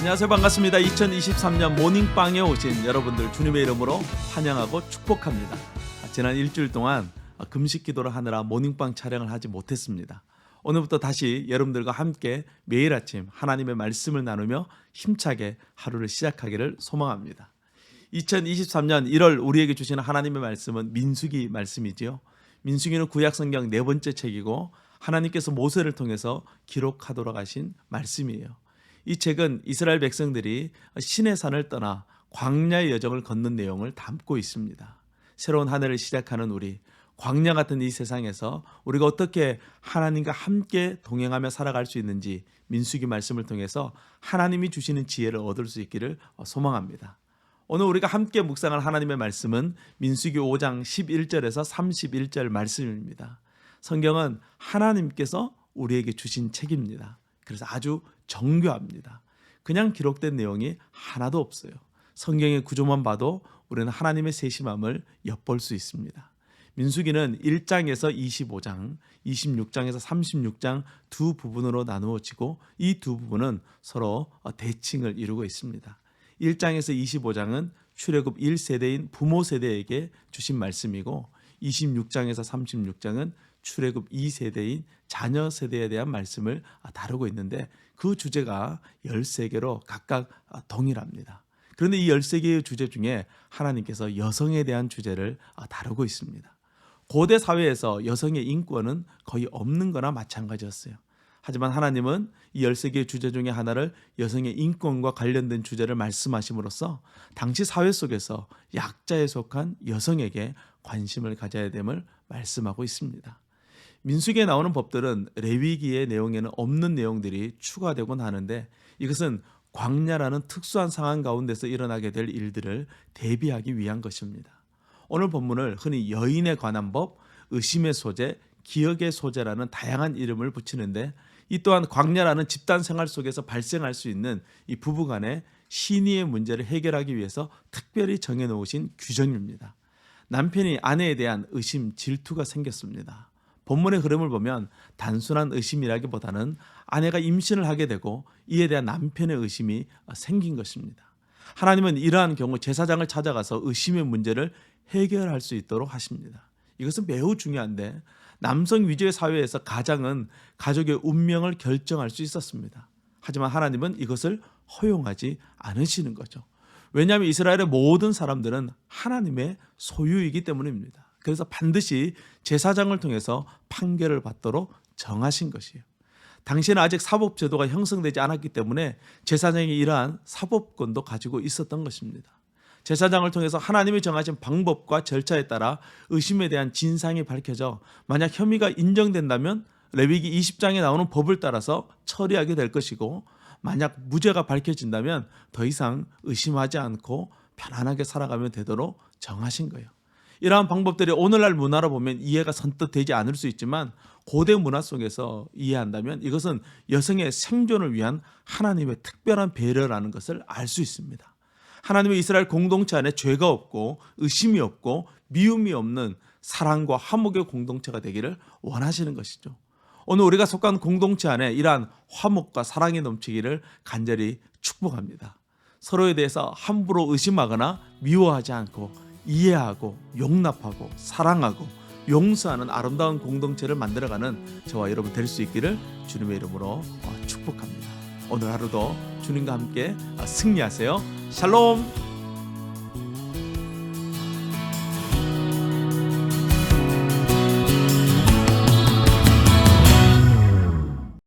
안녕하세요. 반갑습니다. 2023년 모닝빵에 오신 여러분들 주님의 이름으로 환영하고 축복합니다. 지난 일주일 동안 금식 기도를 하느라 모닝빵 촬영을 하지 못했습니다. 오늘부터 다시 여러분들과 함께 매일 아침 하나님의 말씀을 나누며 힘차게 하루를 시작하기를 소망합니다. 2023년 1월 우리에게 주시는 하나님의 말씀은 민수기 말씀이지요. 민수기는 구약성경 네 번째 책이고 하나님께서 모세를 통해서 기록하도록 하신 말씀이에요. 이 책은 이스라엘 백성들이 시내 산을 떠나 광야의 여정을 걷는 내용을 담고 있습니다. 새로운 한 해를 시작하는 우리, 광야 같은 이 세상에서 우리가 어떻게 하나님과 함께 동행하며 살아갈 수 있는지 민수기 말씀을 통해서 하나님이 주시는 지혜를 얻을 수 있기를 소망합니다. 오늘 우리가 함께 묵상할 하나님의 말씀은 민수기 5장 11절에서 31절 말씀입니다. 성경은 하나님께서 우리에게 주신 책입니다. 그래서 아주 정교합니다. 그냥 기록된 내용이 하나도 없어요. 성경의 구조만 봐도 우리는 하나님의 세심함을 엿볼 수 있습니다. 민수기는 1장에서 25장, 26장에서 36장 두 부분으로 나누어지고 이 두 부분은 서로 대칭을 이루고 있습니다. 1장에서 25장은 출애굽 1세대인 부모 세대에게 주신 말씀이고 26장에서 36장은 출애굽 2세대인 자녀 세대에 대한 말씀을 다루고 있는데 그 주제가 13개로 각각 동일합니다. 그런데 이 13개의 주제 중에 하나님께서 여성에 대한 주제를 다루고 있습니다. 고대 사회에서 여성의 인권은 거의 없는 거나 마찬가지였어요. 하지만 하나님은 이 13개의 주제 중에 하나를 여성의 인권과 관련된 주제를 말씀하심으로써 당시 사회 속에서 약자에 속한 여성에게 관심을 가져야 됨을 말씀하고 있습니다. 민수기에 나오는 법들은 레위기의 내용에는 없는 내용들이 추가되곤 하는데 이것은 광야라는 특수한 상황 가운데서 일어나게 될 일들을 대비하기 위한 것입니다. 오늘 본문을 흔히 여인에 관한 법, 의심의 소재, 기억의 소재라는 다양한 이름을 붙이는데 이 또한 광야라는 집단 생활 속에서 발생할 수 있는 이 부부간의 신의의 문제를 해결하기 위해서 특별히 정해놓으신 규정입니다. 남편이 아내에 대한 의심, 질투가 생겼습니다. 본문의 흐름을 보면 단순한 의심이라기보다는 아내가 임신을 하게 되고 이에 대한 남편의 의심이 생긴 것입니다. 하나님은 이러한 경우 제사장을 찾아가서 의심의 문제를 해결할 수 있도록 하십니다. 이것은 매우 중요한데 남성 위주의 사회에서 가장은 가족의 운명을 결정할 수 있었습니다. 하지만 하나님은 이것을 허용하지 않으시는 거죠. 왜냐하면 이스라엘의 모든 사람들은 하나님의 소유이기 때문입니다. 그래서 반드시 제사장을 통해서 판결을 받도록 정하신 것이에요. 당시에는 아직 사법제도가 형성되지 않았기 때문에 제사장이 이러한 사법권도 가지고 있었던 것입니다. 제사장을 통해서 하나님이 정하신 방법과 절차에 따라 의심에 대한 진상이 밝혀져 만약 혐의가 인정된다면 레위기 20장에 나오는 법을 따라서 처리하게 될 것이고 만약 무죄가 밝혀진다면 더 이상 의심하지 않고 편안하게 살아가면 되도록 정하신 거예요. 이러한 방법들이 오늘날 문화로 보면 이해가 선뜻 되지 않을 수 있지만 고대 문화 속에서 이해한다면 이것은 여성의 생존을 위한 하나님의 특별한 배려라는 것을 알 수 있습니다. 하나님의 이스라엘 공동체 안에 죄가 없고 의심이 없고 미움이 없는 사랑과 화목의 공동체가 되기를 원하시는 것이죠. 오늘 우리가 속한 공동체 안에 이러한 화목과 사랑이 넘치기를 간절히 축복합니다. 서로에 대해서 함부로 의심하거나 미워하지 않고 이해하고 용납하고 사랑하고 용서하는 아름다운 공동체를 만들어가는 저와 여러분 될 수 있기를 주님의 이름으로 축복합니다. 오늘 하루도 주님과 함께 승리하세요. 샬롬.